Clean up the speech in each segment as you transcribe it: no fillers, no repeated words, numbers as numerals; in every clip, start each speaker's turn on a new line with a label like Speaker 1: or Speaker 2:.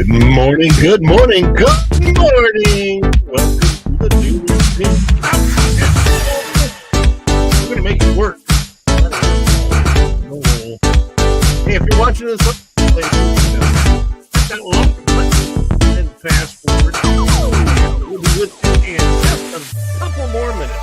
Speaker 1: Good morning, good morning, good morning. Welcome to the new routine. We're going to make it work. Hey, if you're watching this, hit that like button and fast forward. We'll be with you in just a couple more minutes.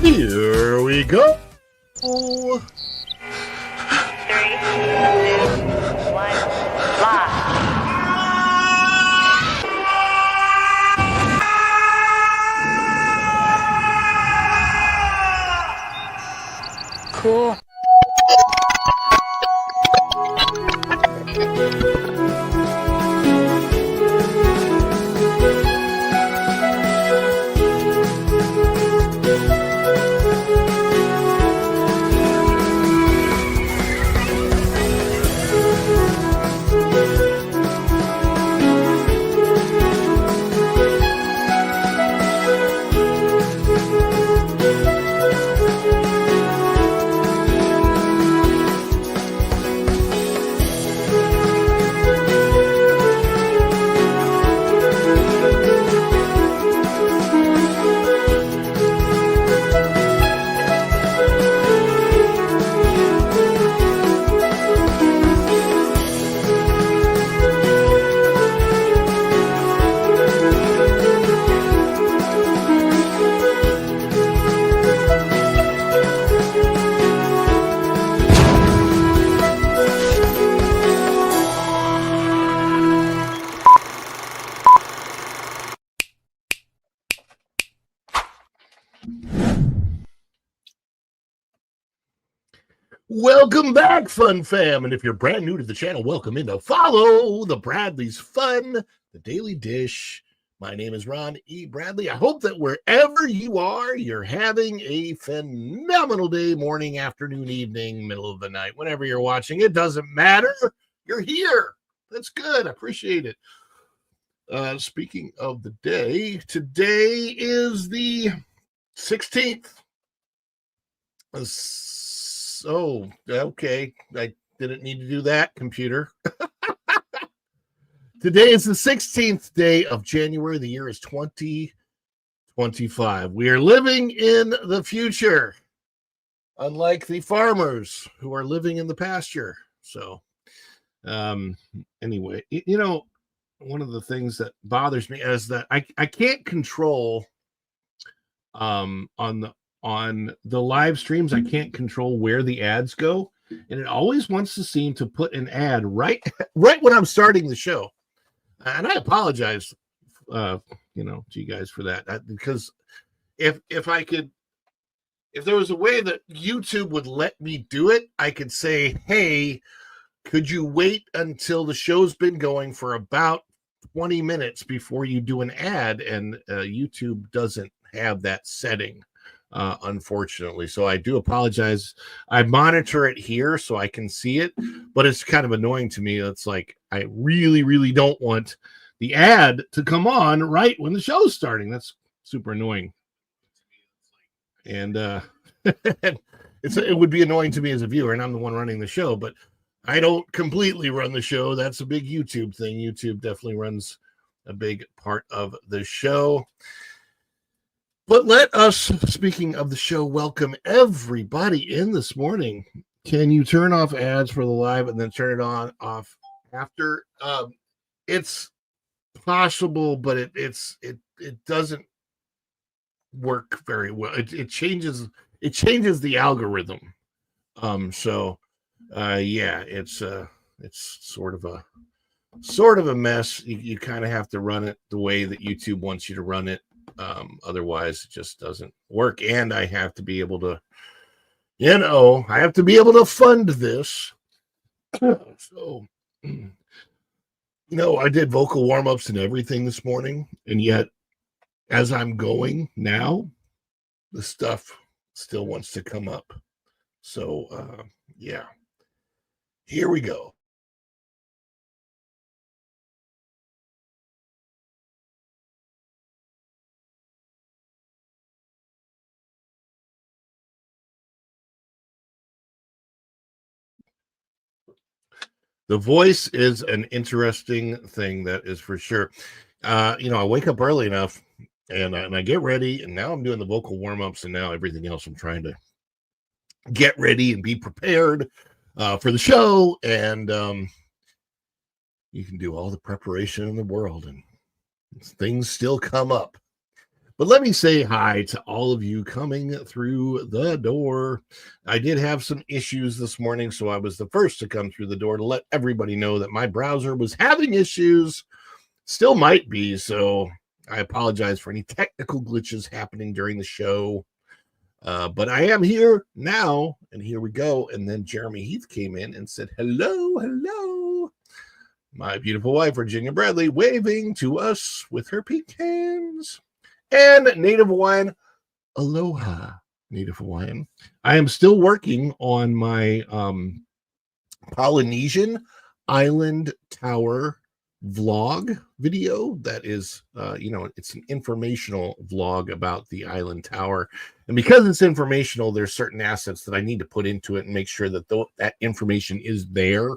Speaker 1: Here we go.
Speaker 2: 3, 2, 1, live. Cool.
Speaker 1: Welcome back, Fun Fam. And if you're brand new to the channel, welcome in to follow the Bradley's Fun, the Daily Dish. My name is Ron E. Bradley. I hope that wherever you are, you're having a phenomenal day, morning, afternoon, evening, middle of the night, whenever you're watching. It doesn't matter. You're here. That's good. I appreciate it. Speaking of the day, today is the 16th. Oh, okay. I didn't need to do that, computer. Today is the 16th day of January. The year is 2025. We are living in the future, unlike the farmers who are living in the pasture. So, anyway, you know, one of the things that bothers me is that I can't control on the live streams. I can't control where the ads go, and it always wants to seem to put an ad right when I'm starting the show. And I apologize, to you guys for that, because if there was a way that YouTube would let me do it, I could say, hey, could you wait until the show's been going for about 20 minutes before you do an ad? And YouTube doesn't have that setting. Unfortunately. So I do apologize. I monitor it here so I can see it, but it's kind of annoying to me. It's like, I really, really don't want the ad to come on right when the show's starting. That's super annoying. And it would be annoying to me as a viewer, and I'm the one running the show, but I don't completely run the show. That's a big YouTube thing. YouTube definitely runs a big part of the show. But let us, speaking of the show, welcome everybody in this morning. Can you turn off ads for the live and then turn it on off after? It's possible, but it doesn't work very well. It changes the algorithm. Yeah, it's sort of a mess. You kind of have to run it the way that YouTube wants you to run it. Otherwise it just doesn't work. And I have to be able to, fund this. So, I did vocal warm-ups and everything this morning, and yet as I'm going now, the stuff still wants to come up. So, yeah, here we go. The voice is an interesting thing, that is for sure. I wake up early enough and I get ready, and now I'm doing the vocal warm-ups, and now everything else I'm trying to get ready and be prepared for the show. And you can do all the preparation in the world and things still come up. But let me say hi to all of you coming through the door. I did have some issues this morning, so I was the first to come through the door to let everybody know that my browser was having issues, still might be. So I apologize for any technical glitches happening during the show. But I am here now, and here we go. And then Jeremy Heath came in and said, hello, hello. My beautiful wife, Virginia Bradley, waving to us with her pink hands. And Native Hawaiian, aloha, Native Hawaiian. I am still working on my Polynesian Island Tower vlog video. That is, it's an informational vlog about the island tower. And because it's informational, there's certain assets that I need to put into it and make sure that that information is there.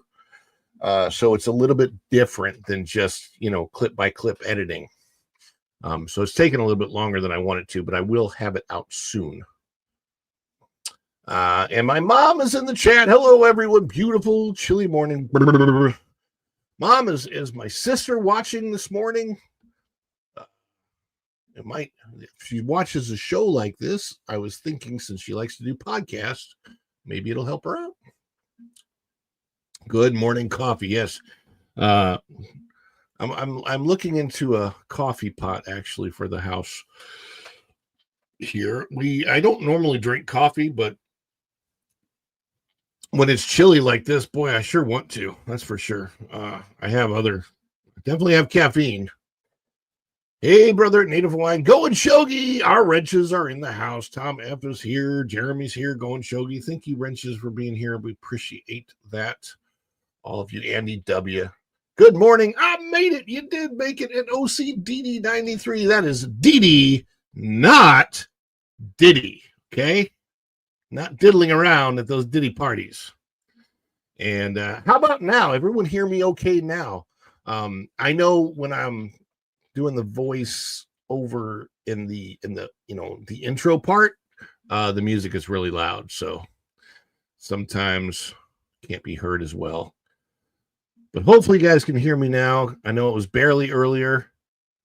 Speaker 1: So it's a little bit different than just, clip by clip editing. So it's taken a little bit longer than I wanted to, but I will have it out soon. And my mom is in the chat. Hello, everyone. Beautiful, chilly morning. Mom is my sister watching this morning. If she watches a show like this, I was thinking, since she likes to do podcasts, maybe it'll help her out. Good morning, coffee. Yes. I'm looking into a coffee pot actually for the house here. I don't normally drink coffee, but when it's chilly like this, boy, I sure want to. That's for sure. I definitely have caffeine. Hey, brother, Native Hawaiian, going Shogi. Our wrenches are in the house. Tom F is here. Jeremy's here, going Shogi. Thank you, wrenches, for being here. We appreciate that. All of you. Andy W. Good morning. I made it. You did make it at OCDD93. That is Didi, not Diddy. Okay? Not diddling around at those Diddy parties. And how about now? Everyone hear me okay now? I know when I'm doing the voice over in the intro part, the music is really loud. So sometimes can't be heard as well. But hopefully you guys can hear me now. I know it was barely earlier,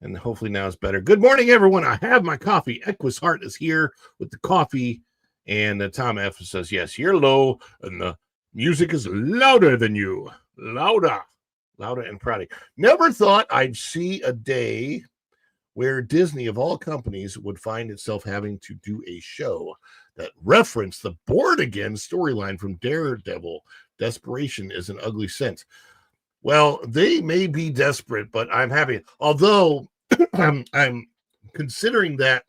Speaker 1: and hopefully now it's better. Good morning, everyone. I have my coffee. Equus Heart is here with the coffee. And Tom F says, yes, you're low, and the music is louder than you. Louder and prouder. Never thought I'd see a day where Disney, of all companies, would find itself having to do a show that referenced the Born Again storyline from Daredevil. Desperation is an ugly sin. Well, they may be desperate, but I'm happy. Although I'm considering that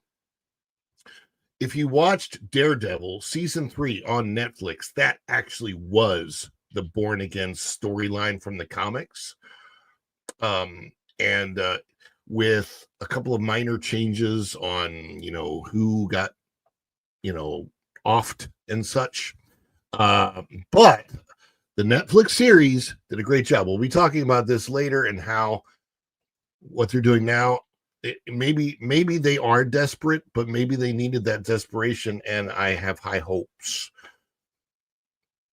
Speaker 1: if you watched Daredevil season 3 on Netflix, that actually was the Born Again storyline from the comics. And with a couple of minor changes on, who got oft and such. But the Netflix series did a great job. We'll be talking about this later and how what they're doing now. Maybe they are desperate, but maybe they needed that desperation, and I have high hopes.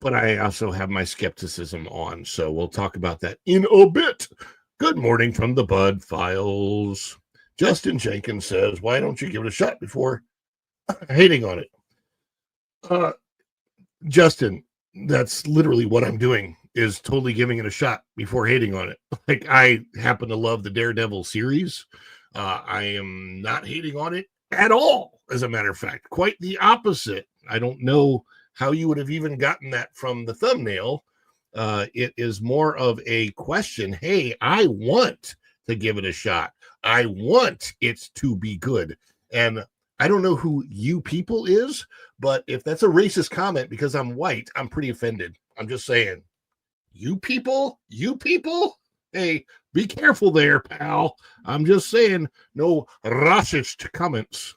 Speaker 1: But I also have my skepticism on, so we'll talk about that in a bit. Good morning from the Bud Files. Justin Jenkins says, why don't you give it a shot before hating on it? Justin, that's literally what I'm doing, is totally giving it a shot before hating on it. Like, I happen to love the Daredevil series. I am not hating on it at all, as a matter of fact. Quite the opposite. I don't know how you would have even gotten that from the thumbnail. It is more of a question. Hey, I want to give it a shot. I want it to be good. And I don't know who you people is, but if that's a racist comment because I'm white, I'm pretty offended. I'm just saying. You people, hey, be careful there, pal. I'm just saying, no racist comments.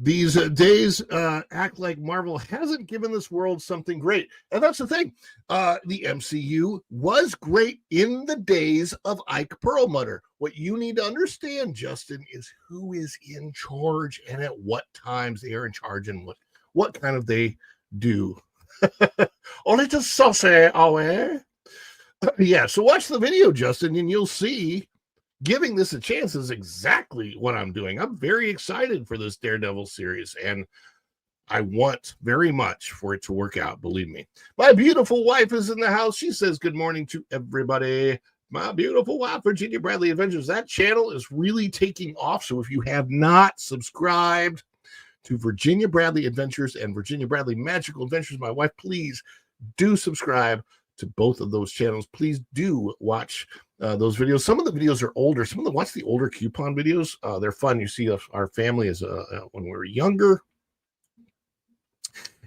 Speaker 1: These days act like Marvel hasn't given this world something great. And that's the thing. The MCU was great in the days of Ike Perlmutter. What you need to understand, Justin, is who is in charge and at what times they are in charge and what kind of they do. Only to saucy, away. Yeah, so watch the video, Justin, and you'll see giving this a chance is exactly what I'm doing. I'm very excited for this Daredevil series, and I want very much for it to work out, believe me. My beautiful wife is in the house. She says good morning to everybody. My beautiful wife, Virginia Bradley Adventures. That channel is really taking off, so if you have not subscribed to Virginia Bradley Adventures and Virginia Bradley Magical Adventures, my wife, please do subscribe to both of those channels. Please do watch those videos. Some of the videos are older. Watch the older coupon videos. They're fun. You see our family as when we were younger.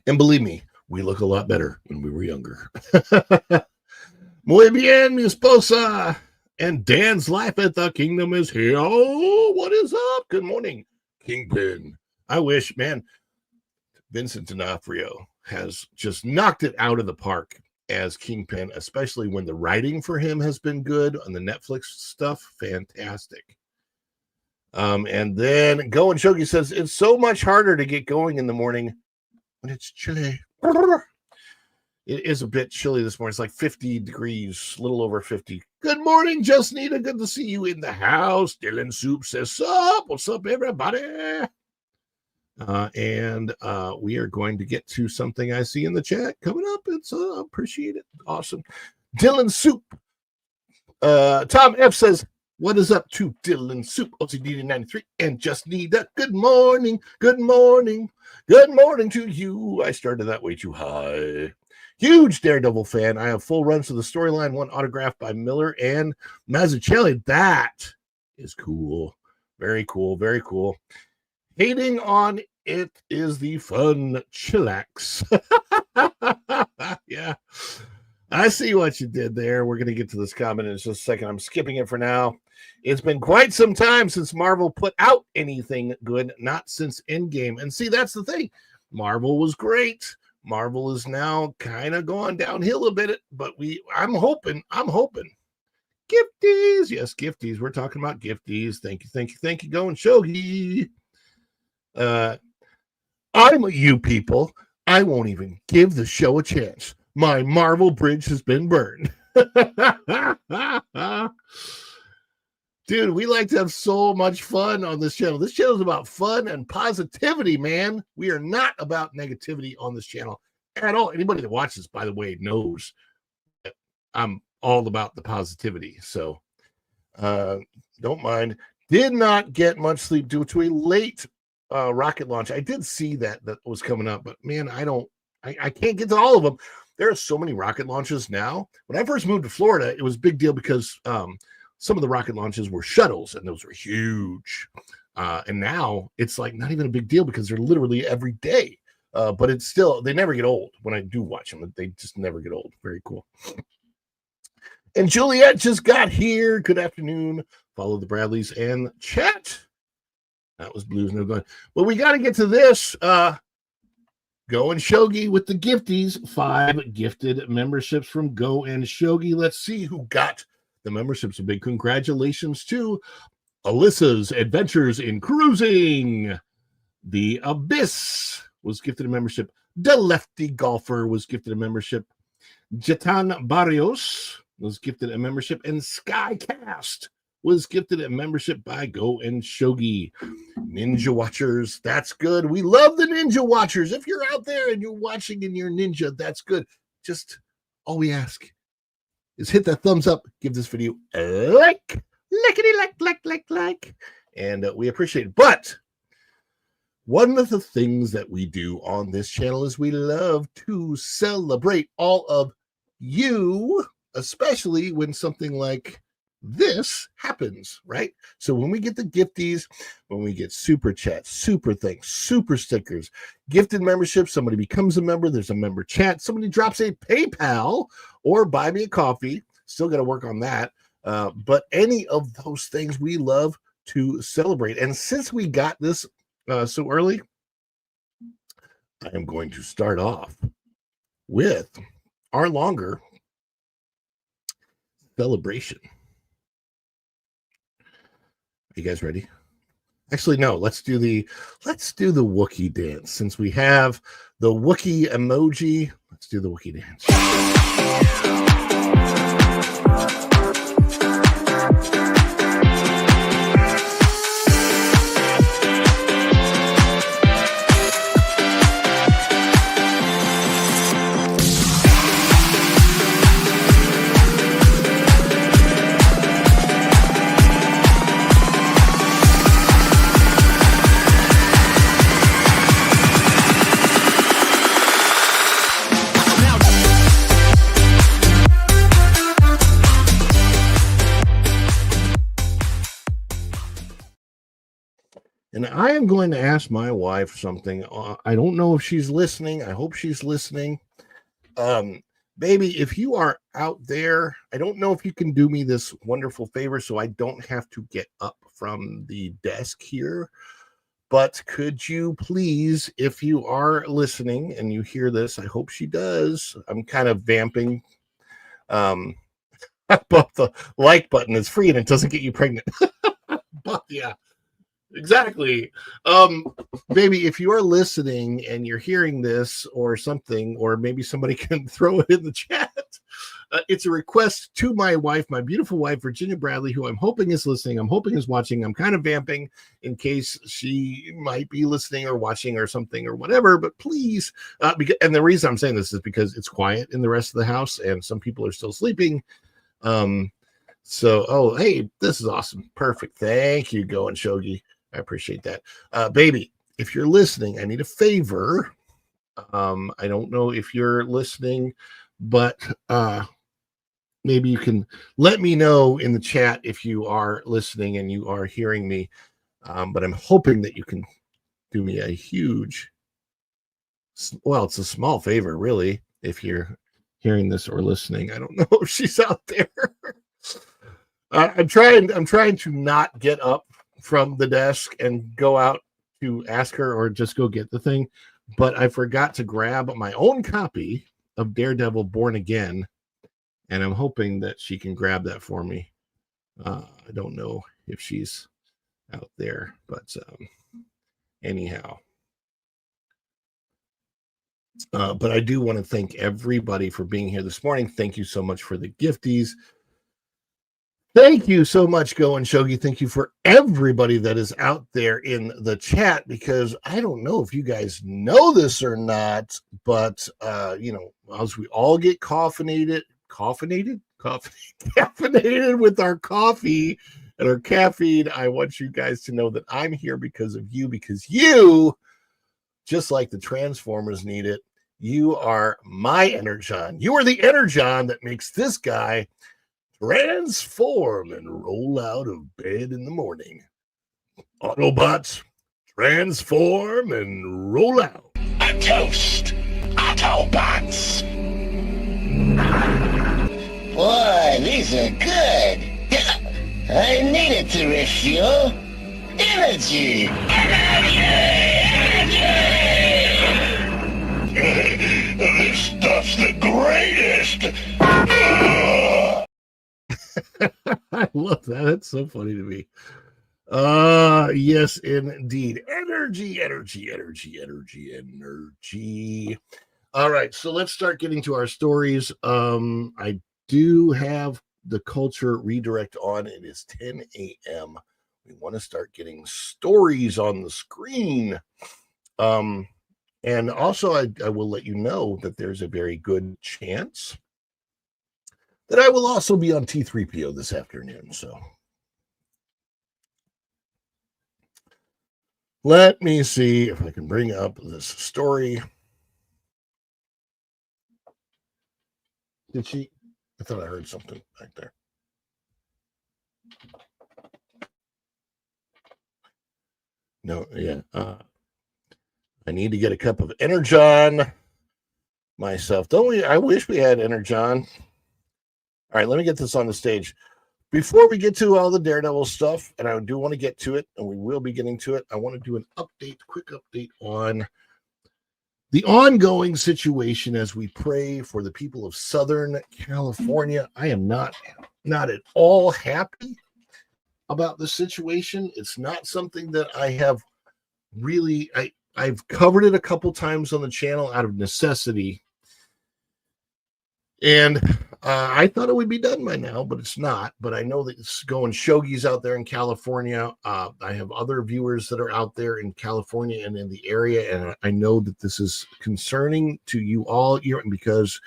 Speaker 1: And believe me, we look a lot better when we were younger. Muy bien, mi esposa. And Dan's Life at the Kingdom is here. Oh, what is up? Good morning, Kingpin. I wish, man, Vincent D'Onofrio has just knocked it out of the park as Kingpin, especially when the writing for him has been good on the Netflix stuff. Fantastic. And then Go and Shogi says, it's so much harder to get going in the morning when it's chilly. It is a bit chilly this morning. It's like 50 degrees, a little over 50. Good morning, Justnita. Good to see you in the house. Dylan Soup says, sup? What's up, everybody? And we are going to get to something I see in the chat coming up. It's appreciate it. Awesome. Dylan Soup. Tom F says, what is up to Dylan Soup? OCD 93 and Just Need That. Good morning. Good morning. Good morning to you. I started that way too high. Huge Daredevil fan. I have full runs of the storyline, one autographed by Miller and Mazzucchelli. That is cool. Very cool. Very cool. Hating on it is the fun chillax. Yeah. I see what you did there. We're going to get to this comment in just a second. I'm skipping it for now. It's been quite some time since Marvel put out anything good, not since Endgame. And see, that's the thing. Marvel was great. Marvel is now kind of going downhill a bit, but I'm hoping. Gifties. Yes, gifties. We're talking about gifties. Thank you. Go and Shogi. I'm you people. I won't even give the show a chance. My Marvel bridge has been burned. Dude, we like to have so much fun on this channel. This channel is about fun and positivity, man. We are not about negativity on this channel at all. Anybody that watches, by the way, knows that I'm all about the positivity. So don't mind. Did not get much sleep due to a late rocket launch. I did see that was coming up, but man, I can't get to all of them. There are so many rocket launches now. When I first moved to Florida, it was a big deal because some of the rocket launches were shuttles, and those were huge. And now it's like not even a big deal because they're literally every day. But it's still, they never get old when I do watch them. They just never get old. Very cool. And Juliet just got here. Good afternoon. Follow the Bradleys and chat. That was Blues No Gun. But we got to get to this. Go and Shogi with the gifties. 5 gifted memberships from Go and Shogi. Let's see who got the memberships. A big congratulations to Alyssa's Adventures in Cruising. The Abyss was gifted a membership. The Lefty Golfer was gifted a membership. Jatan Barrios was gifted a membership. And Skycast was gifted a membership by Go and Shogi. Ninja Watchers, that's good. We love the Ninja Watchers. If you're out there and you're watching and you're ninja, that's good. Just all we ask is hit that thumbs up, give this video a like, like, and we appreciate it. But one of the things that we do on this channel is we love to celebrate all of you, especially when something like this happens, right? So when we get the gifties, when we get super chats, super things, super stickers, gifted memberships, somebody becomes a member, there's a member chat, somebody drops a PayPal or buy me a coffee, still got to work on that. But any of those things we love to celebrate. And since we got this so early, I am going to start off with our longer celebration. Are you guys ready? Actually, no, let's do the Wookiee dance. Since we have the Wookiee emoji, let's do the Wookiee dance. And I am going to ask my wife something. I don't know if she's listening. I hope she's listening. Baby, if you are out there, I don't know if you can do me this wonderful favor so I don't have to get up from the desk here. But could you please, if you are listening and you hear this, I hope she does. I'm kind of vamping. But the like button is free and it doesn't get you pregnant. But yeah. Exactly. Baby, if you are listening and you're hearing this or something, or maybe somebody can throw it in the chat, it's a request to my wife, my beautiful wife, Virginia Bradley, who I'm hoping is listening. I'm hoping is watching. I'm kind of vamping in case she might be listening or watching or something or whatever, but please, and the reason I'm saying this is because it's quiet in the rest of the house and some people are still sleeping. So, hey, this is awesome. Perfect. Thank you, Go and Shogi. I appreciate that. Baby, if you're listening, I need a favor. I don't know if you're listening, but maybe you can let me know in the chat if you are listening and you are hearing me. But I'm hoping that you can do me a huge, well, it's a small favor, really, if you're hearing this or listening. I don't know if she's out there. I'm trying to not get up from the desk and go out to ask her or just go get the thing, but I forgot to grab my own copy of Daredevil Born Again, and I'm hoping that she can grab that for me. I don't know if she's out there, but anyhow. But I do want to thank everybody for being here this morning. Thank you so much for the gifties. Thank you so much, Go and Shogi. Thank you for everybody that is out there in the chat, because I don't know if you guys know this or not, but as we all get caffeinated with our coffee and our caffeine, I want you guys to know that I'm here because of you, because you, just like the Transformers need it, you are my energon. You are the energon that makes this guy transform and roll out of bed in the morning. Autobots, transform and roll out.
Speaker 2: A toast, Autobots. Boy, these These are good. I needed to refuel. Energy! This stuff's the greatest!
Speaker 1: I love that. That's so funny to me. Yes, indeed. Energy. All right, so let's start getting to our stories. I do have the culture redirect on. It is 10 a.m. We want to start getting stories on the screen. And also I will let you know that there's a very good chance that I will also be on T3PO this afternoon. So let me see if I can bring up this story. Did she? I thought I heard something back there. No, yeah. I need to get a cup of Energon myself. Don't we? I wish we had Energon. All right, let me get this on the stage. Before we get to all the Daredevil stuff, and I do want to get to it, and we will be getting to it, I want to do an quick update on the ongoing situation as we pray for the people of Southern California. I am not at all happy about the situation. It's not something that I have really, I've covered it a couple times on the channel out of necessity. And I thought it would be done by now, but it's not. But I know that it's going shogies out there in California. I have other viewers that are out there in California and in the area. And I know that this is concerning to you all, because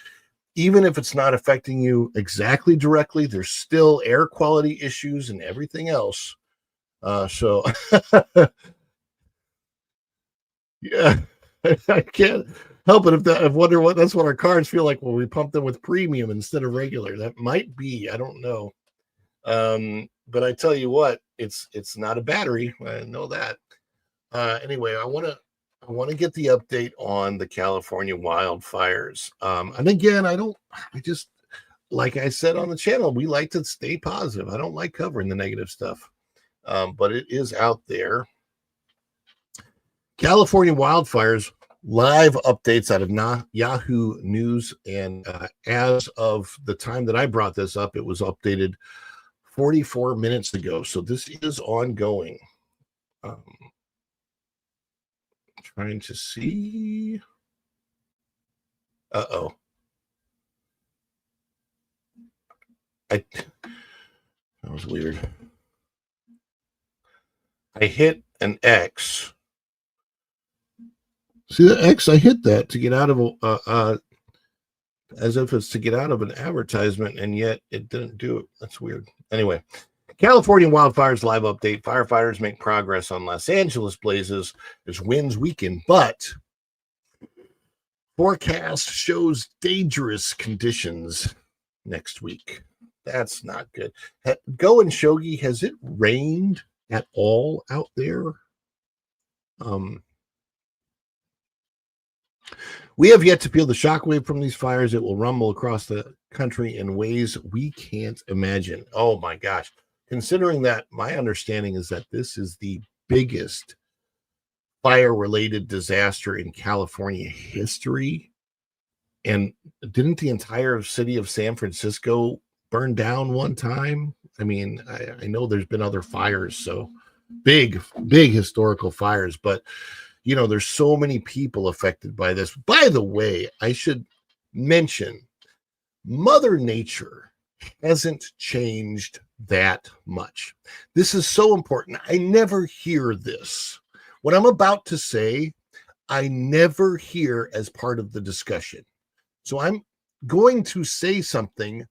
Speaker 1: even if it's not affecting you exactly directly, there's still air quality issues and everything else. So, yeah, I can't help it I wonder what that's what our cars feel like when we pump them with premium instead of regular. That might be, I don't know. But I tell you what, it's not a battery. I know that. Anyway, I want to get the update on the California wildfires. And again, I just, like I said on the channel, we like to stay positive. I don't like covering the negative stuff. But it is out there. California wildfires, live updates out of Yahoo News. And as of the time that I brought this up, it was updated 44 minutes ago. So this is ongoing. Trying to see. Uh-oh. That was weird. I hit an X. See the X? I hit that to get out of as if it's to get out of an advertisement, and yet it didn't do it. That's weird. Anyway, California wildfires live update. Firefighters make progress on Los Angeles blazes as winds weaken, but forecast shows dangerous conditions next week. That's not good. Go and Shogi, has it rained at all out there? We have yet to feel the shockwave from these fires. It will rumble across the country in ways we can't imagine. Oh my gosh. Considering that, my understanding is that this is the biggest fire-related disaster in California history. And didn't the entire city of San Francisco burn down one time? I mean, I know there's been other fires, so big historical fires, but there's so many people affected by this. By the way, I should mention Mother Nature hasn't changed that much. This is so important. I never hear this. What I'm about to say, I never hear as part of the discussion. So I'm going to say something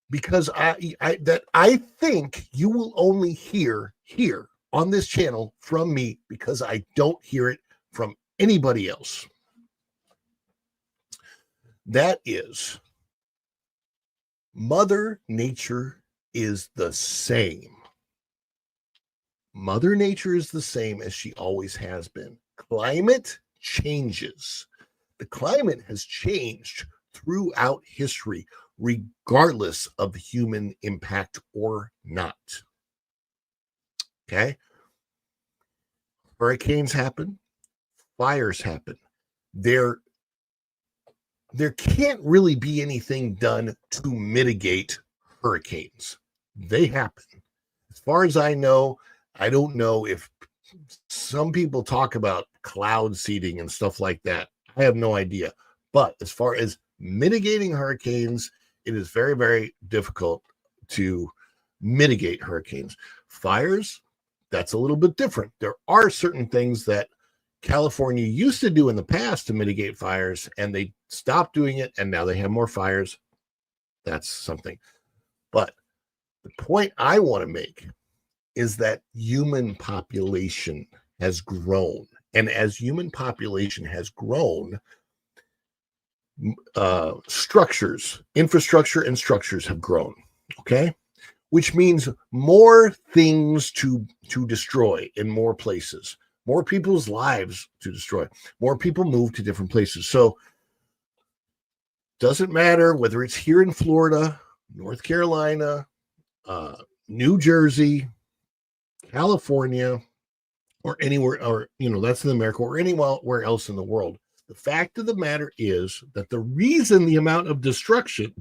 Speaker 1: because I think you will only hear here on this channel from me, because I don't hear it from anybody else. That is, Mother Nature is the same. Mother Nature is the same as she always has been. Climate changes. The climate has changed throughout history, regardless of human impact or not. Okay? Hurricanes happen, fires happen. There can't really be anything done to mitigate hurricanes. They happen. As far as I know, I don't know if some people talk about cloud seeding and stuff like that. I have no idea. But as far as mitigating hurricanes, it is very, very difficult to mitigate hurricanes. Fires, that's a little bit different. There are certain things that California used to do in the past to mitigate fires, and they stopped doing it, and now they have more fires. That's something. But the point I want to make is that human population has grown. And as human population has grown, infrastructure and structures have grown. Okay? Which means more things to destroy in more places, more people's lives to destroy, more people move to different places. So doesn't matter whether it's here in Florida, North Carolina, New Jersey, California, or anywhere, or that's in America, or anywhere else in the world. The fact of the matter is that the reason the amount of destruction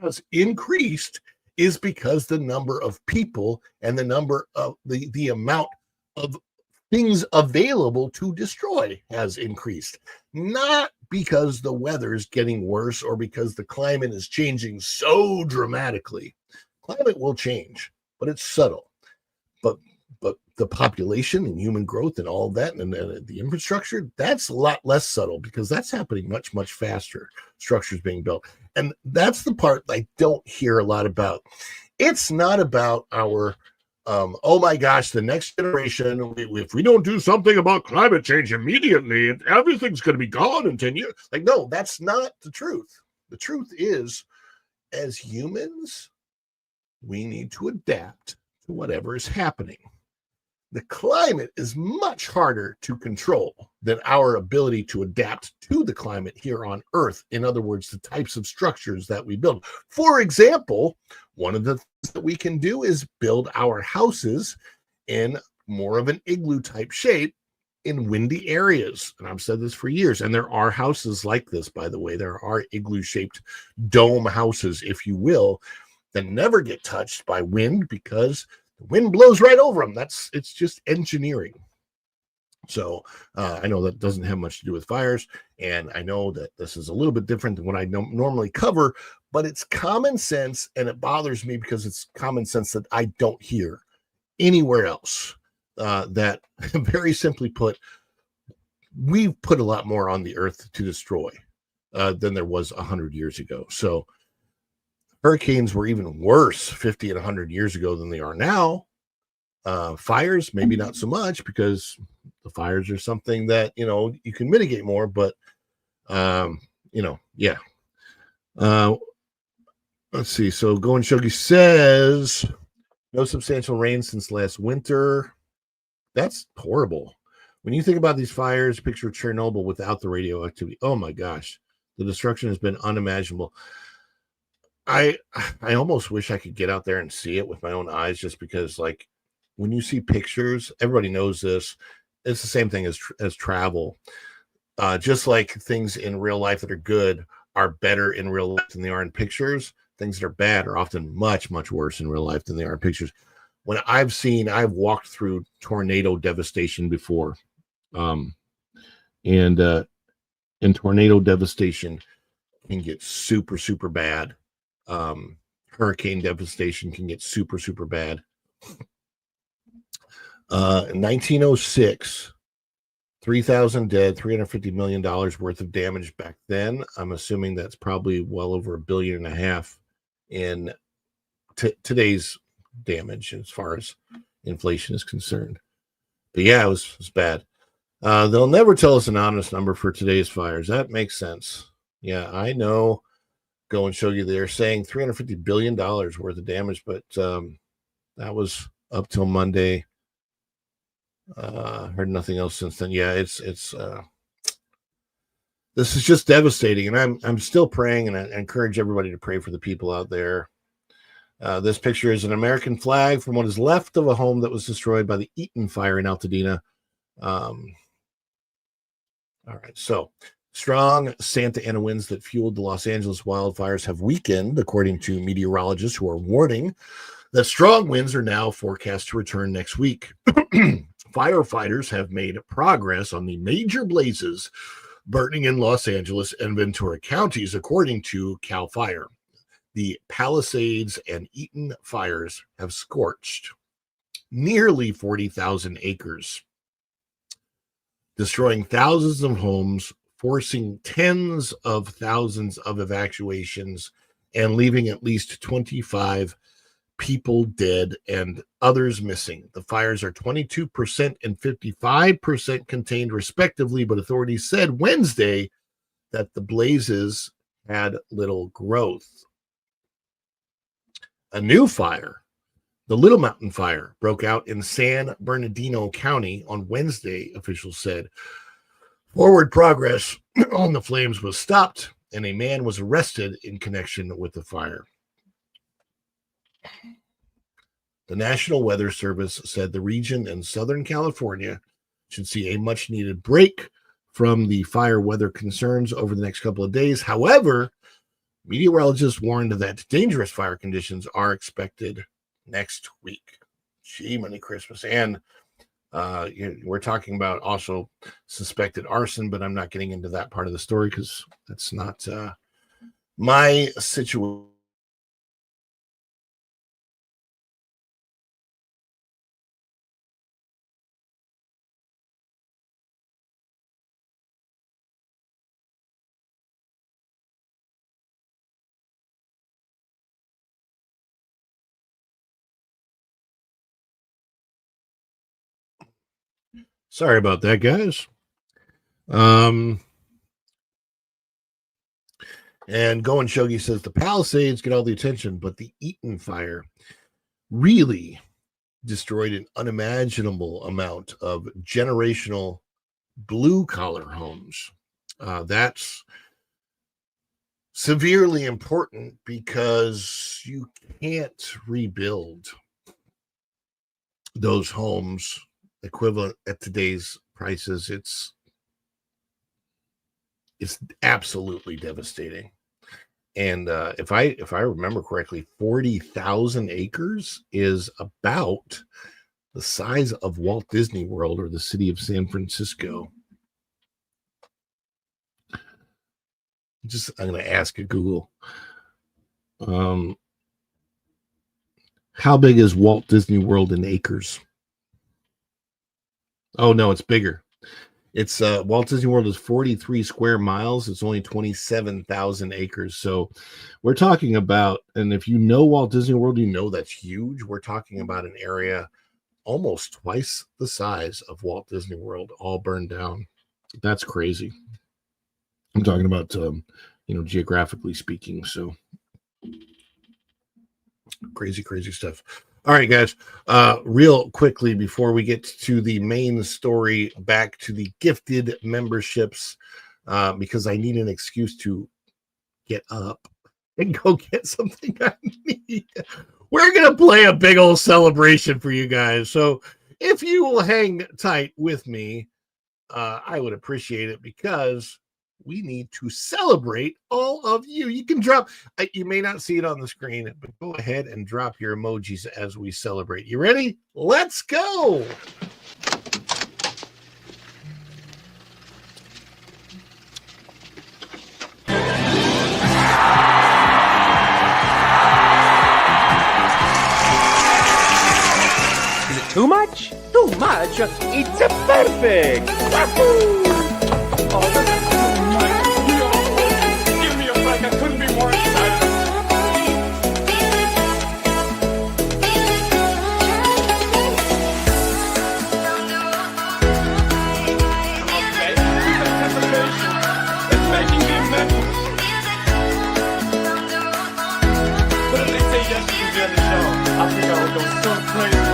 Speaker 1: has increased is because the number of people and the number of the amount of things available to destroy has increased, not because the weather is getting worse or because the climate is changing so dramatically. Climate will change, but it's subtle. But the population and human growth and all that and the infrastructure, that's a lot less subtle because that's happening much, much faster. Structures being built. And that's the part I don't hear a lot about. It's not about our, oh my gosh, the next generation, if we don't do something about climate change immediately, everything's going to be gone in 10 years. Like, no, that's not the truth. The truth is, as humans, we need to adapt to whatever is happening. The climate is much harder to control than our ability to adapt to the climate here on Earth. In other words, the types of structures that we build. For example, one of the things that we can do is build our houses in more of an igloo type shape in windy areas. And I've said this for years. And there are houses like this, by the way. There are igloo shaped dome houses, if you will, that never get touched by wind because the wind blows right over them. It's just engineering. So I know that doesn't have much to do with fires, and I know that this is a little bit different than what I normally cover, but it's common sense, and it bothers me because it's common sense that I don't hear anywhere else. That, very simply put, we've put a lot more on the earth to destroy than there was 100 years ago. So hurricanes were even worse 50 and 100 years ago than they are now. Fires, maybe not so much because the fires are something that, you can mitigate more, but, yeah. Let's see. So Going Shogi says, no substantial rain since last winter. That's horrible. When you think about these fires, picture Chernobyl without the radioactivity. Oh my gosh. The destruction has been unimaginable. I almost wish I could get out there and see it with my own eyes, just because, like, when you see pictures, everybody knows this. It's the same thing as travel. Just like things in real life that are good are better in real life than they are in pictures, things that are bad are often much, much worse in real life than they are in pictures. When I've walked through tornado devastation before, and tornado devastation can get super, super bad. Hurricane devastation can get super, super bad. In 1906, 3,000 dead, $350 million worth of damage back then. I'm assuming that's probably well over $1.5 billion in today's damage as far as inflation is concerned. But yeah, it was bad. They'll never tell us an honest number for today's fires. That makes sense. Yeah, I know. Go and show you they're saying $350 billion worth of damage, but that was up till Monday. Heard nothing else since then. Yeah, it's This is just devastating, and I'm still praying, and I encourage everybody to pray for the people out there. This picture is an American flag from what is left of a home that was destroyed by the Eaton fire in Altadena. All right, so strong Santa Ana winds that fueled the Los Angeles wildfires have weakened, according to meteorologists who are warning that strong winds are now forecast to return next week. Firefighters have made progress on the major blazes burning in Los Angeles and Ventura counties, according to CAL FIRE. The Palisades and Eaton fires have scorched nearly 40,000 acres, destroying thousands of homes, forcing tens of thousands of evacuations, and leaving at least 25 people dead and others missing. The fires are 22% and 55% contained, respectively, but authorities said Wednesday that the blazes had little growth. A new fire, the Little Mountain Fire, broke out in San Bernardino County on Wednesday, officials said. Forward progress on the flames was stopped, and a man was arrested in connection with the fire. The National Weather Service said the region in Southern California should see a much-needed break from the fire weather concerns over the next couple of days. However, meteorologists warned that dangerous fire conditions are expected next week. Gee, Merry Christmas. And we're talking about also suspected arson, but I'm not getting into that part of the story because that's not my situation. Sorry about that, guys. And Going Shogi says the Palisades get all the attention, but the Eaton fire really destroyed an unimaginable amount of generational blue-collar homes. That's severely important because you can't rebuild those homes equivalent at today's prices. It's absolutely devastating. And if I remember correctly, 40,000 acres is about the size of Walt Disney World or the city of San Francisco. I'm going to ask at Google. How big is Walt Disney World in acres? Oh, no, it's bigger. It's Walt Disney World is 43 square miles. It's only 27,000 acres. So we're talking about, and if you know Walt Disney World, you know that's huge. We're talking about an area almost twice the size of Walt Disney World, all burned down. That's crazy. I'm talking about, geographically speaking. So crazy stuff. All right, guys, real quickly before we get to the main story, back to the gifted memberships, because I need an excuse to get up and go get something I need. We're going to play a big old celebration for you guys. So if you will hang tight with me, I would appreciate it because we need to celebrate all of you. You can drop, you may not see it on the screen, but go ahead and drop your emojis as we celebrate. You ready? Let's go.
Speaker 3: Is it too much? Too much? It's a perfect. Wahoo! Oh, give me a break. I couldn't be more excited. Okay, anticipation. It's making me mental. But if they say yes, you can be on the show. I think I would go so crazy.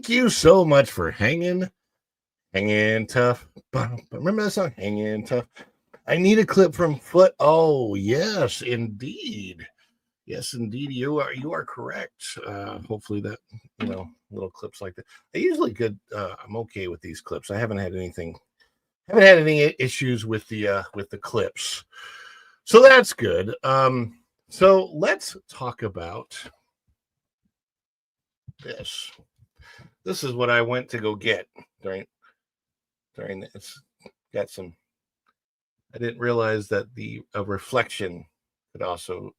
Speaker 1: Thank you so much for hanging tough. Remember that song, Hanging Tough? I need a clip from Foot. Oh, yes, indeed. Yes, indeed. You are correct. Hopefully that, little clips like that. I usually I'm okay with these clips. I haven't had any issues with the clips. So that's good. So let's talk about this. This is what I went to go get during this. Got some. I didn't realize that the reflection could also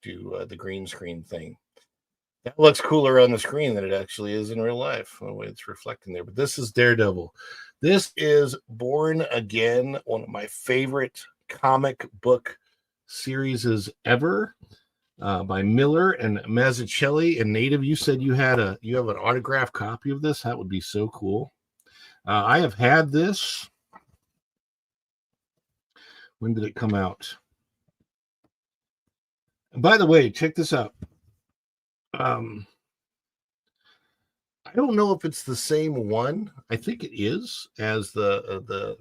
Speaker 1: do the green screen thing. That looks cooler on the screen than it actually is in real life. The way it's reflecting there. But this is Daredevil. This is Born Again, one of my favorite comic book series ever, by Miller and Mazzucchelli. And Native, you said you have an autographed copy of this. That would be so cool. I have had this. When did it come out? And by the way, check this out. I don't know if it's the same one. I think it is as the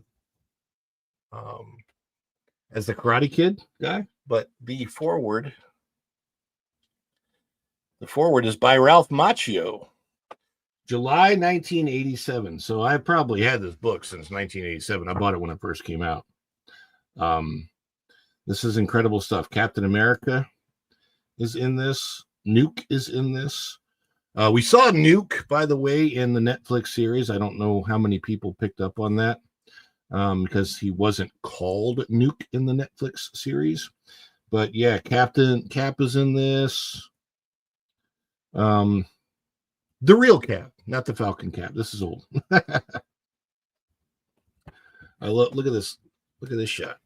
Speaker 1: Karate Kid guy, but the forward is by Ralph Macchio, July 1987. So I probably had this book since 1987. I bought it when it first came out. This is incredible stuff. Captain America is in this. Nuke is in this. We saw Nuke, by the way, in the Netflix series. I don't know how many people picked up on that, because he wasn't called Nuke in the Netflix series. But yeah, Cap is in this. The real Cap, not the Falcon Cap. This is old. Look at this. Look at this shot.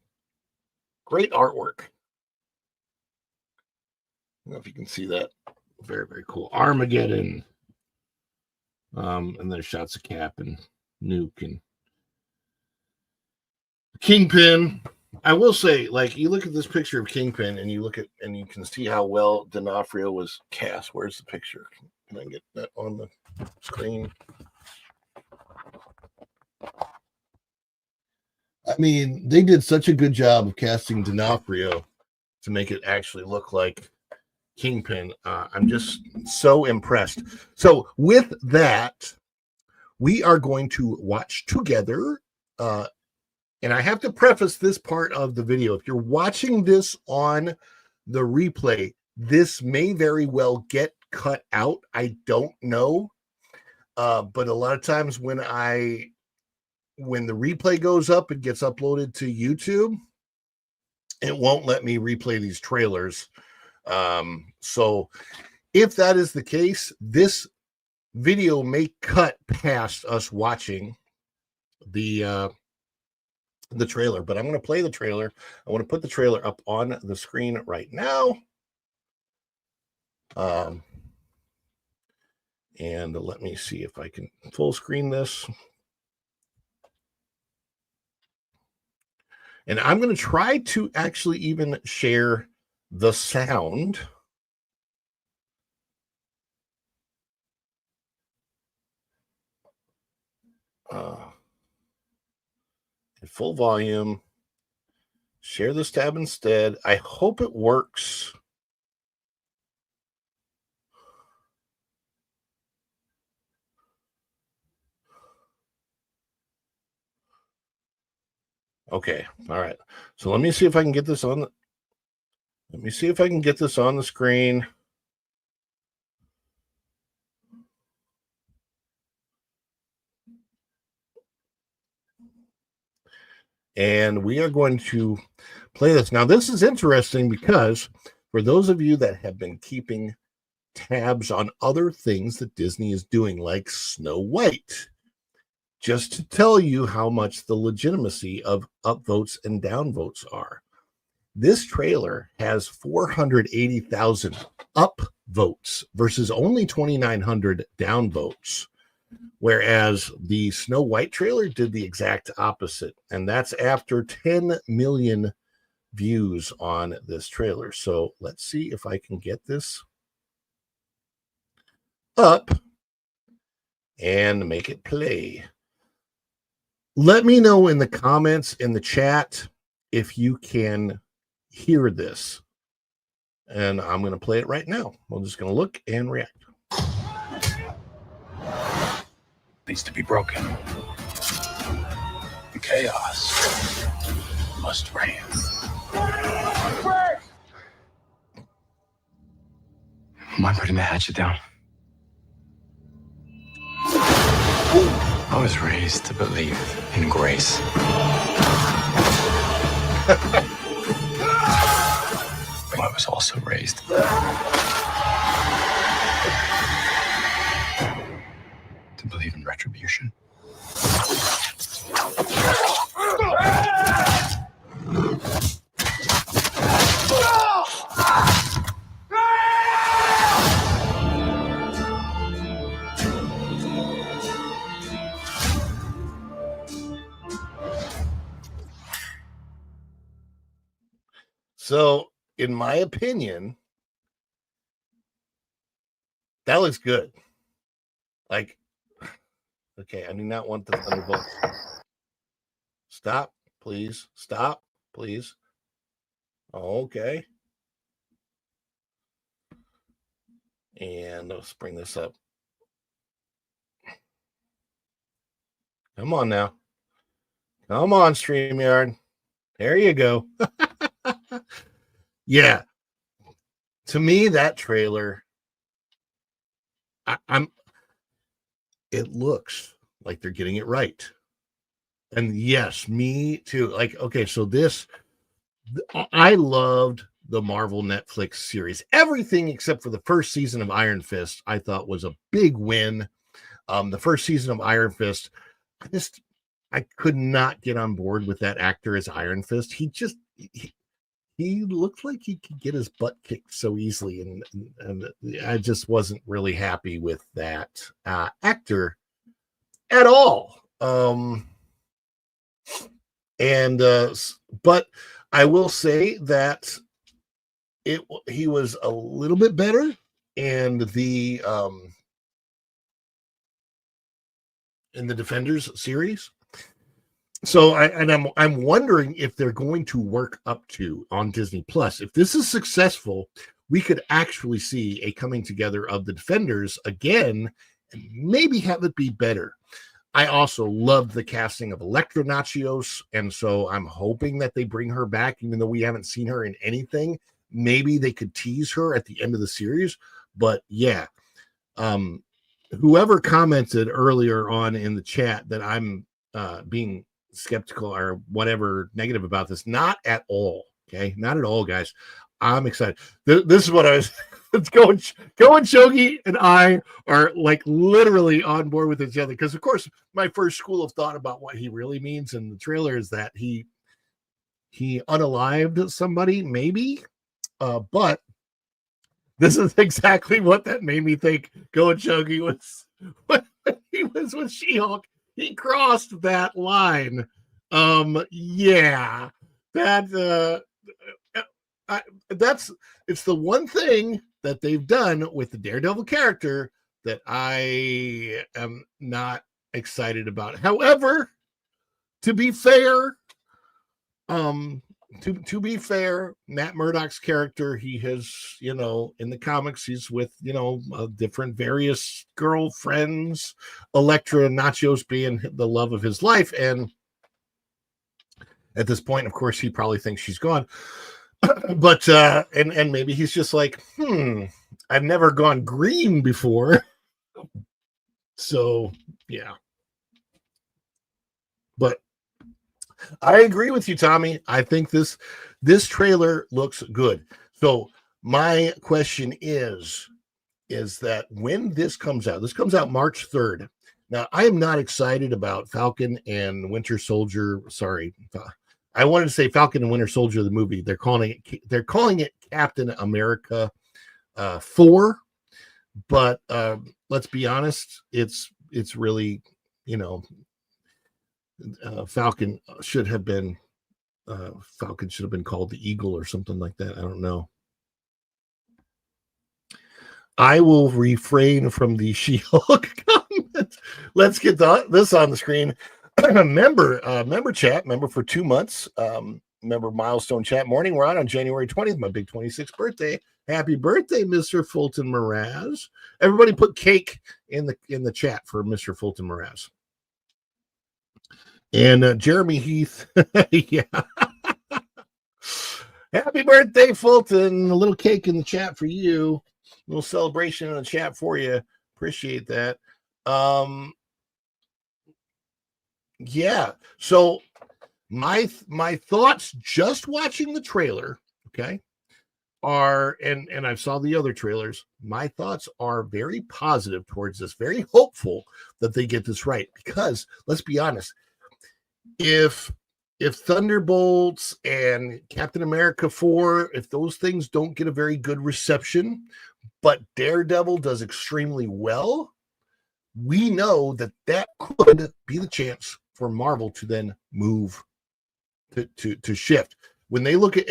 Speaker 1: Great artwork. I don't know if you can see that. Very, very cool. Armageddon. And there's shots of Cap and Nuke and Kingpin. I will say, like, you look at this picture of Kingpin and you can see how well D'Onofrio was cast. Where's the picture? Can I get that on the screen? I mean, they did such a good job of casting D'Onofrio to make it actually look like Kingpin. I'm just so impressed. So with that, we are going to watch together. And I have to preface this part of the video. If you're watching this on the replay, this may very well get cut out. I don't know. But a lot of times when the replay goes up, it gets uploaded to YouTube. It won't let me replay these trailers. So if that is the case, this video may cut past us watching the trailer, but I'm going to play the trailer. I want to put the trailer up on the screen right now. And let me see if I can full screen this. And I'm going to try to actually even share the sound. At full volume. Share this tab instead. I hope it works. Okay. All right. So let me see if I can get this on the screen. And we are going to play this. Now, this is interesting because for those of you that have been keeping tabs on other things that Disney is doing, like Snow White, just to tell you how much the legitimacy of upvotes and downvotes are. This trailer has 480,000 upvotes versus only 2,900 downvotes. Whereas the Snow White trailer did the exact opposite. And that's after 10 million views on this trailer. So let's see if I can get this up. and make it play. Let me know in the comments in the chat if you can hear this. And I'm going to play it right now. I'm just going to look and react.
Speaker 4: Needs to be broken. The chaos must reign. Am I putting the hatchet down? I was raised to believe in grace. But I was also raised to believe in retribution.
Speaker 1: So, in my opinion, that looks good. Like, okay, I do not want the Thunderbolt. Stop, please. Stop, please. Okay. And let's bring this up. Come on now. Come on, StreamYard. There you go. Yeah. To me, that trailer, it looks like they're getting it right. And yes, me too. Like, okay, so I loved the Marvel Netflix series. Everything except for the first season of Iron Fist, I thought was a big win. The first season of Iron Fist, I could not get on board with that actor as Iron Fist. He looked like he could get his butt kicked so easily, and I just wasn't really happy with that actor at all. But I will say that he was a little bit better, and in the Defenders series. So I'm wondering if they're going to work up to on Disney Plus. If this is successful, we could actually see a coming together of the Defenders again, and maybe have it be better. I also loved the casting of Elektra Natchios, and so I'm hoping that they bring her back, even though we haven't seen her in anything. Maybe they could tease her at the end of the series. But yeah, whoever commented earlier on in the chat that I'm being skeptical or whatever negative about this, not at all. Okay, not at all, guys. I'm excited. This is what I was. It's going Shogi and I are like literally on board with each other, because of course my first school of thought about what he really means in the trailer is that he unalived somebody, maybe, but this is exactly what that made me think. Going Shogi was when he was with She-Hulk. He crossed that line. Yeah, it's the one thing that they've done with the Daredevil character that I am not excited about. However, to be fair, to be fair, Matt Murdock's character, he has, in the comics, he's with, different various girlfriends, Elektra Natchios being the love of his life. And at this point, of course, he probably thinks she's gone. But and maybe he's just like, I've never gone green before. So yeah. But I agree with you, Tommy. I think this trailer looks good. So my question is that when this comes out March 3rd. Now, I am not excited about Falcon and Winter Soldier. Sorry, I wanted to say Falcon and Winter Soldier, the movie. They're calling it Captain America 4. But let's be honest, it's really, Falcon should have been called the Eagle or something like that. I don't know. I will refrain from the She-Hulk comment. Let's get this on the screen. member chat, member for 2 months. Member milestone chat morning. We're on January 20th, my big 26th birthday. Happy birthday, Mr. Fulton Mraz. Everybody put cake in the chat for Mr. Fulton Mraz. And Jeremy Heath. Yeah. Happy birthday, Fulton. A little cake in the chat for you. A little celebration in the chat for you. Appreciate that. Yeah. So my thoughts just watching the trailer, okay, are and I saw the other trailers. My thoughts are very positive towards this, very hopeful that they get this right. Because let's be honest, if Thunderbolts and Captain America 4, if those things don't get a very good reception, but Daredevil does extremely well, we know that could be the chance for Marvel to then move to shift. When they look at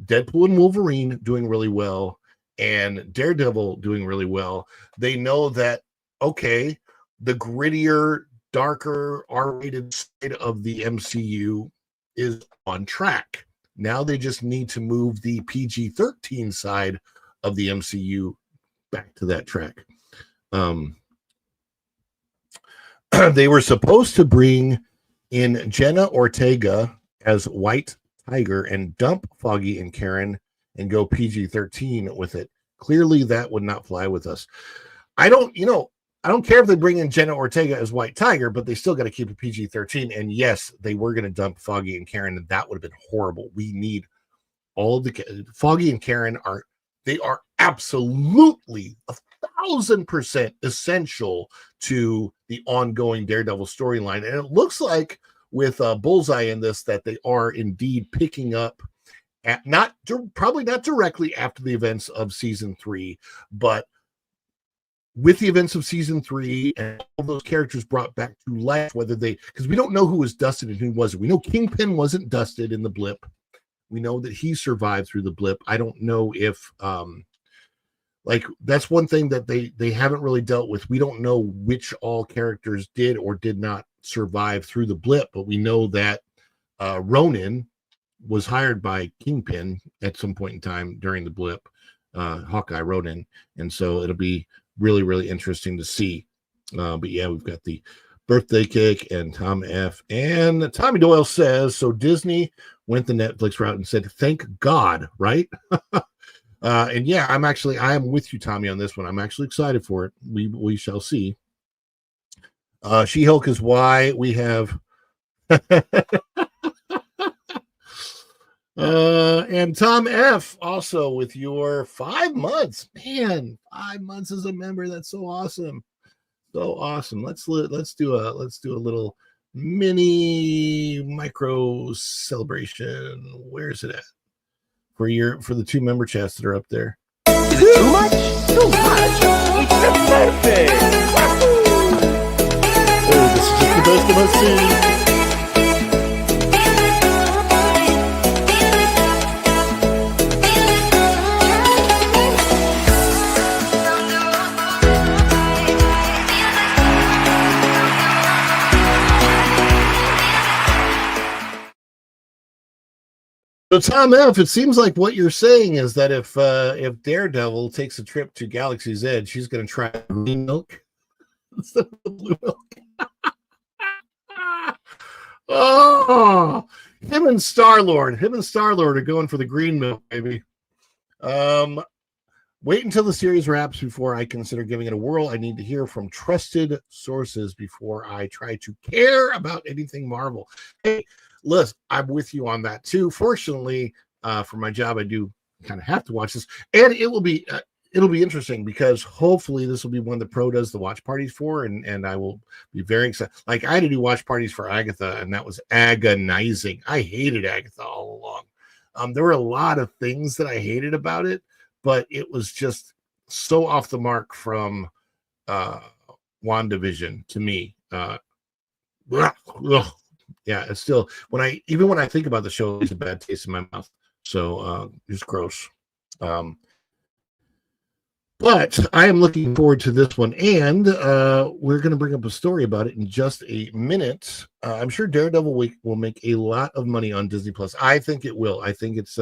Speaker 1: Deadpool and Wolverine doing really well and Daredevil doing really well, they know that, okay, the grittier, darker, R-rated side of the MCU is on track. Now they just need to move the PG-13 side of the MCU back to that track. They were supposed to bring in Jenna Ortega as White Tiger and dump Foggy and Karen and go PG-13 with it. Clearly that would not fly with us. I don't care if they bring in Jenna Ortega as White Tiger, but they still got to keep it PG-13. And yes, they were going to dump Foggy and Karen, and that would have been horrible. We need all the Foggy and Karen are absolutely 1,000% essential to the ongoing Daredevil storyline. And it looks like with Bullseye in this that they are indeed picking up at probably not directly after the events of season 3, but with the events of season 3 and all those characters brought back to life, because we don't know who was dusted and who wasn't. We know Kingpin wasn't dusted in the blip. We know that he survived through the blip. I don't know if that's one thing that they haven't really dealt with. We don't know which all characters did or did not survive through the blip, but we know that Ronin was hired by Kingpin at some point in time during the blip, Hawkeye Ronin, and so it'll be really, really interesting to see. But yeah, we've got the birthday cake and Tom F. And Tommy Doyle says, so Disney went the Netflix route and said, thank God, right? And yeah, I am with you, Tommy, on this one. I'm actually excited for it. We shall see. She-Hulk is why we have and Tom F also with your 5 months. Man, 5 months as a member. That's so awesome. So awesome. Let's do a little mini micro celebration. Where's it at? For the 2 member chats that are up there.
Speaker 3: Is it too much? Too much? It's perfect!
Speaker 1: Oh, this is just the best of us. So Tom F., it seems like what you're saying is that if Daredevil takes a trip to Galaxy's Edge, she's going to try green milk instead of the blue milk. Oh, him and Star-Lord are going for the green milk, baby. Wait until the series wraps before I consider giving it a whirl. I need to hear from trusted sources before I try to care about anything Marvel. Hey, listen, I'm with you on that too. Fortunately, for my job, I do kind of have to watch this, and it'll be interesting because hopefully this will be one that Pro does the watch parties for, and I will be very excited. Like I had to do watch parties for Agatha, and that was agonizing. I hated Agatha all along. There were a lot of things that I hated about it, but it was just so off the mark from WandaVision to me. Yeah, it's still when I think about the show, it's a bad taste in my mouth. So it's gross. But I am looking forward to this one, and we're going to bring up a story about it in just a minute. I'm sure Daredevil will make a lot of money on Disney Plus. I think it will. I think it's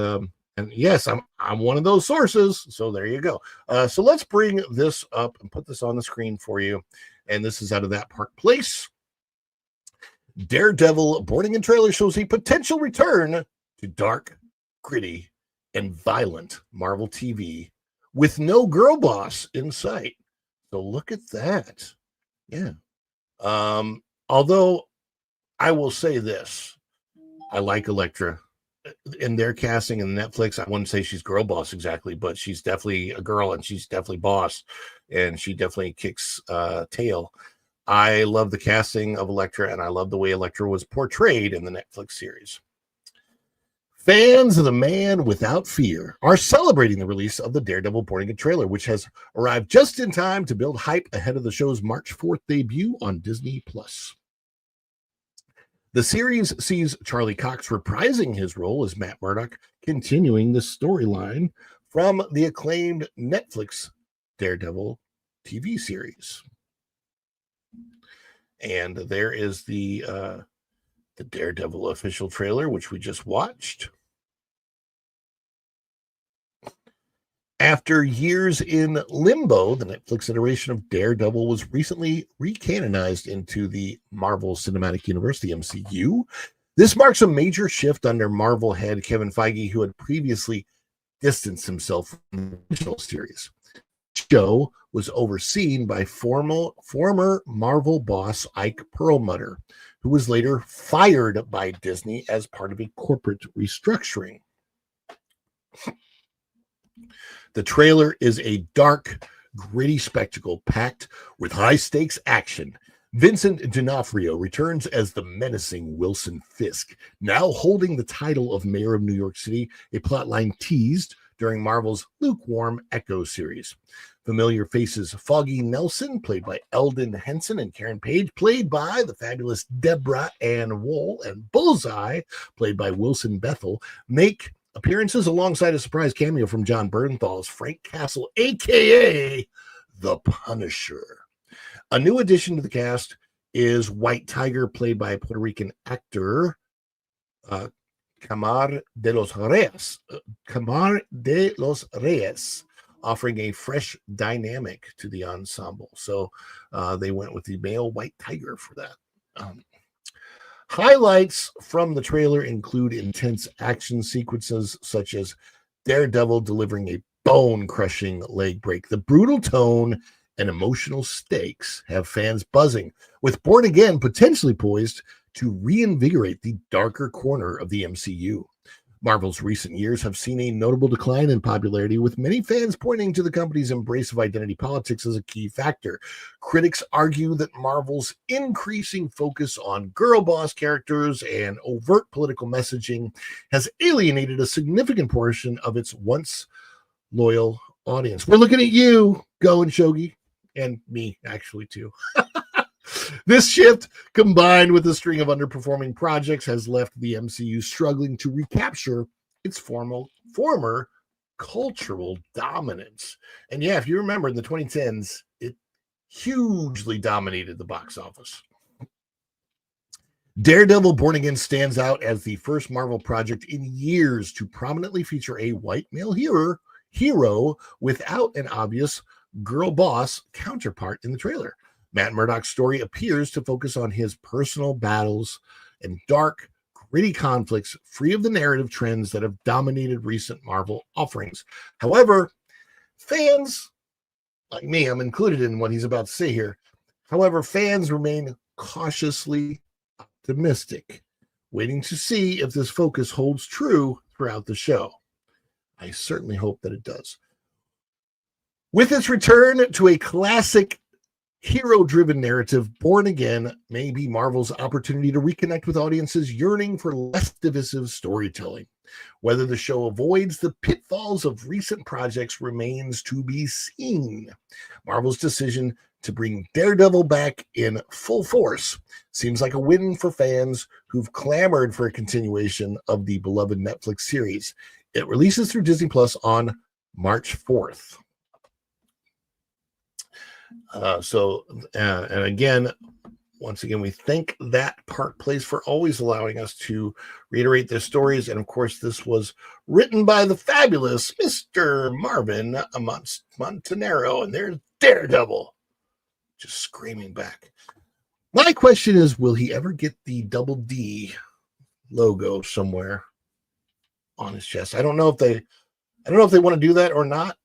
Speaker 1: and yes, I'm one of those sources. So there you go. So let's bring this up and put this on the screen for you. And this is out of That Park Place. Daredevil boarding and trailer shows a potential return to dark, gritty, and violent Marvel TV with no girl boss in sight. So look at that. Yeah. Although I will say this, I like Elektra. In their casting in Netflix, I wouldn't say she's girl boss exactly, but she's definitely a girl and she's definitely boss, and she definitely kicks tail. I love the casting of Elektra, and I love the way Elektra was portrayed in the Netflix series. Fans of The Man Without Fear are celebrating the release of the Daredevil boarding and trailer, which has arrived just in time to build hype ahead of the show's March 4th debut on Disney+. The series sees Charlie Cox reprising his role as Matt Murdock, continuing the storyline from the acclaimed Netflix Daredevil TV series. And there is the Daredevil official trailer, which we just watched. After years in limbo, the Netflix iteration of Daredevil was recently recanonized into the Marvel Cinematic Universe, the MCU. This marks a major shift under Marvel head Kevin Feige, who had previously distanced himself from the original series. The show was overseen by former Marvel boss Ike Perlmutter, who was later fired by Disney as part of a corporate restructuring. The trailer is a dark, gritty spectacle packed with high-stakes action. Vincent D'Onofrio returns as the menacing Wilson Fisk, now holding the title of Mayor of New York City, a plotline teased during Marvel's lukewarm Echo series. Familiar faces Foggy Nelson, played by Eldon Henson, and Karen Page, played by the fabulous Deborah Ann Woll, and Bullseye, played by Wilson Bethel, make appearances alongside a surprise cameo from John Bernthal's Frank Castle, a.k.a. The Punisher. A new addition to the cast is White Tiger, played by Puerto Rican actor Camar de los Reyes, offering a fresh dynamic to the ensemble. So they went with the male White Tiger for that. Highlights from the trailer include intense action sequences such as Daredevil delivering a bone-crushing leg break. The brutal tone and emotional stakes have fans buzzing, with Born Again potentially poised to reinvigorate the darker corner of the MCU. Marvel's recent years have seen a notable decline in popularity, with many fans pointing to the company's embrace of identity politics as a key factor. Critics argue that Marvel's increasing focus on girl boss characters and overt political messaging has alienated a significant portion of its once loyal audience. We're looking at you, Go and Shogi, and me, actually, too. This shift, combined with a string of underperforming projects, has left the MCU struggling to recapture its former cultural dominance. And yeah, if you remember, in the 2010s, it hugely dominated the box office. Daredevil Born Again stands out as the first Marvel project in years to prominently feature a white male hero without an obvious girl boss counterpart in the trailer. Matt Murdock's story appears to focus on his personal battles and dark, gritty conflicts, free of the narrative trends that have dominated recent Marvel offerings. However, fans, like me, I'm included in what he's about to say here. However, fans remain cautiously optimistic, waiting to see if this focus holds true throughout the show. I certainly hope that it does. With its return to a classic hero-driven narrative, Born Again may be Marvel's opportunity to reconnect with audiences yearning for less divisive storytelling. Whether the show avoids the pitfalls of recent projects remains to be seen. Marvel's decision to bring Daredevil back in full force seems like a win for fans who've clamored for a continuation of the beloved Netflix series. It releases through Disney Plus on March 4th. And again, once again, we thank that Park Place for always allowing us to reiterate their stories. And of course, this was written by the fabulous Mr. Marvin Montanaro, and there's Daredevil just screaming back. My question is, will he ever get the double D logo somewhere on his chest? I don't know if they want to do that or not.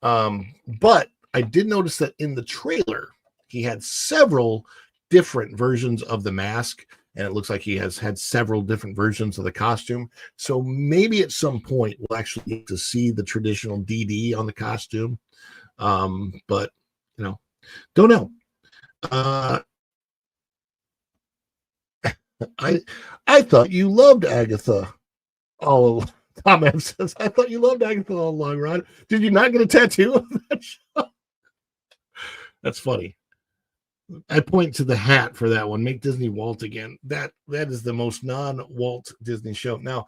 Speaker 1: But I did notice that in the trailer, he had several different versions of the mask, and it looks like he has had several different versions of the costume. So maybe at some point we'll actually get to see the traditional DD on the costume. But don't know. I thought you loved Agatha. Tom M says, I thought you loved Agatha all along, Ron. Did you not get a tattoo of that show? That's funny. I point to the hat for that one. Make Disney Walt again. That is the most non-Walt Disney show. Now,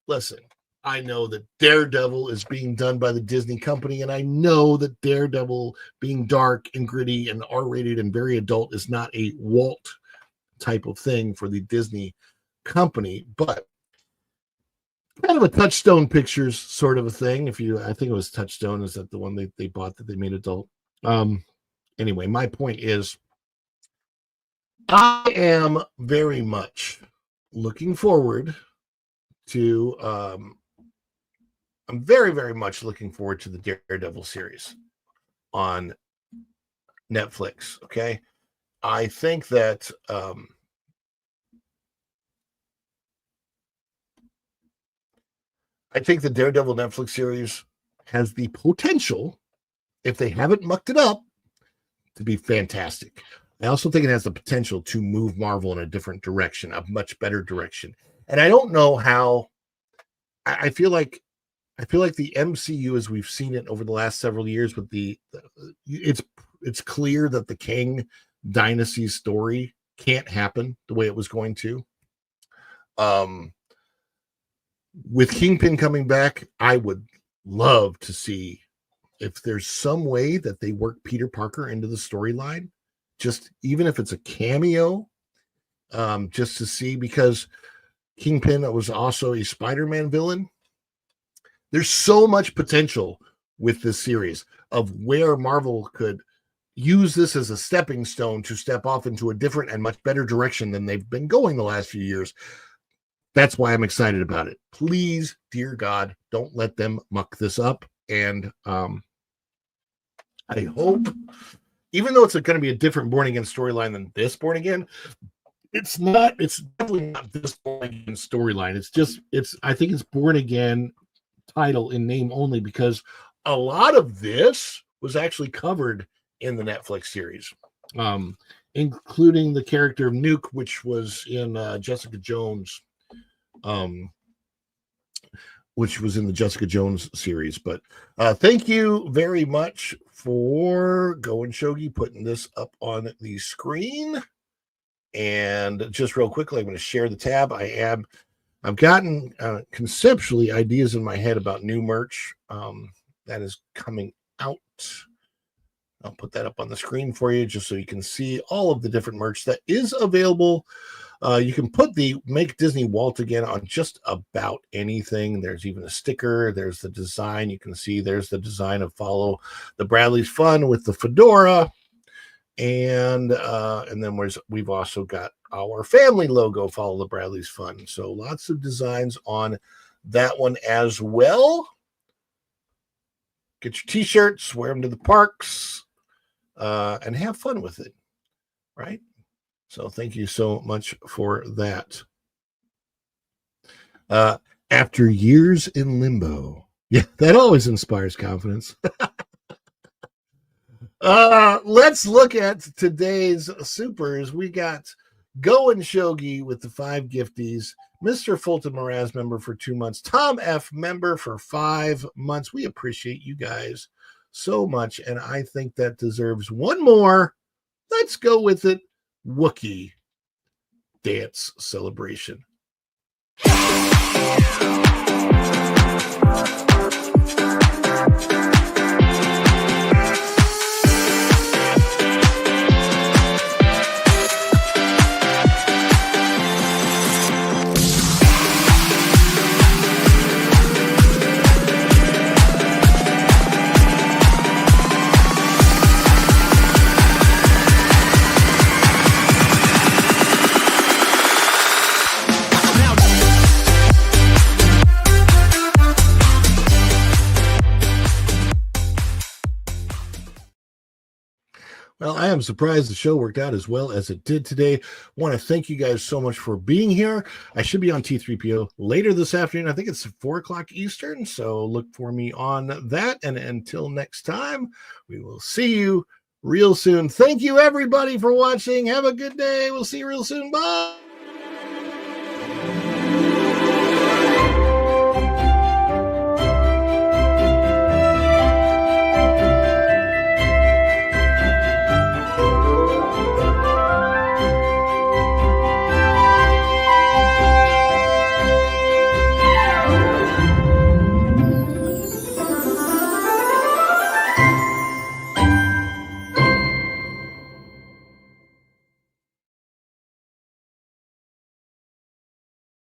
Speaker 1: listen, I know that Daredevil is being done by the Disney company, and I know that Daredevil being dark and gritty and R-rated and very adult is not a Walt type of thing for the Disney company, but kind of a Touchstone Pictures sort of a thing. I think it was Touchstone. Is that the one they bought that they made adult? Anyway, my point is, I am very much looking forward to. I'm very, very much looking forward to the Daredevil series on Netflix. Okay, I think that. I think the Daredevil Netflix series has the potential, if they haven't mucked it up, to be fantastic. I also think it has the potential to move Marvel in a different direction, a much better direction. And I don't know how. I feel like the MCU, as we've seen it over the last several years, with it's clear that the Kang Dynasty story can't happen the way it was going to. With Kingpin coming back, I would love to see if there's some way that they work Peter Parker into the storyline, just even if it's a cameo, just to see, because Kingpin was also a Spider-Man villain. There's so much potential with this series of where Marvel could use this as a stepping stone to step off into a different and much better direction than they've been going the last few years. That's why I'm excited about it. Please, dear God, don't let them muck this up. And I hope, even though it's going to be a different Born Again storyline than this Born Again, it's definitely not this Born Again storyline. I think it's Born Again title in name only, because a lot of this was actually covered in the Netflix series, including the character of Nuke, which was in Jessica Jones. Which was in the Jessica Jones series. But thank you very much for Going Shogi putting this up on the screen. And just real quickly, I'm going to share the tab. I've gotten conceptually ideas in my head about new merch that is coming out. I'll put that up on the screen for you just so you can see all of the different merch that is available. You can put the Make Disney Walt Again on just about anything. There's even a sticker. There's the design. You can see there's the design of Follow the Bradley's Fun with the fedora. And then we've also got our family logo, Follow the Bradley's Fun. So lots of designs on that one as well. Get your t-shirts, wear them to the parks, and have fun with it, right? So thank you so much for that. After years in limbo. Yeah, that always inspires confidence. Let's look at today's supers. We got Going Shogi with the 5 gifties, Mr. Fulton Mraz member for 2 months, Tom F member for 5 months. We appreciate you guys so much, and I think that deserves one more. Let's go with it. Wookiee dance celebration. Well, I am surprised the show worked out as well as it did today. Want to thank you guys so much for being here. I should be on T3PO later this afternoon. I think it's 4 o'clock Eastern, so look for me on that. And until next time, we will see you real soon. Thank you, everybody, for watching. Have a good day. We'll see you real soon. Bye.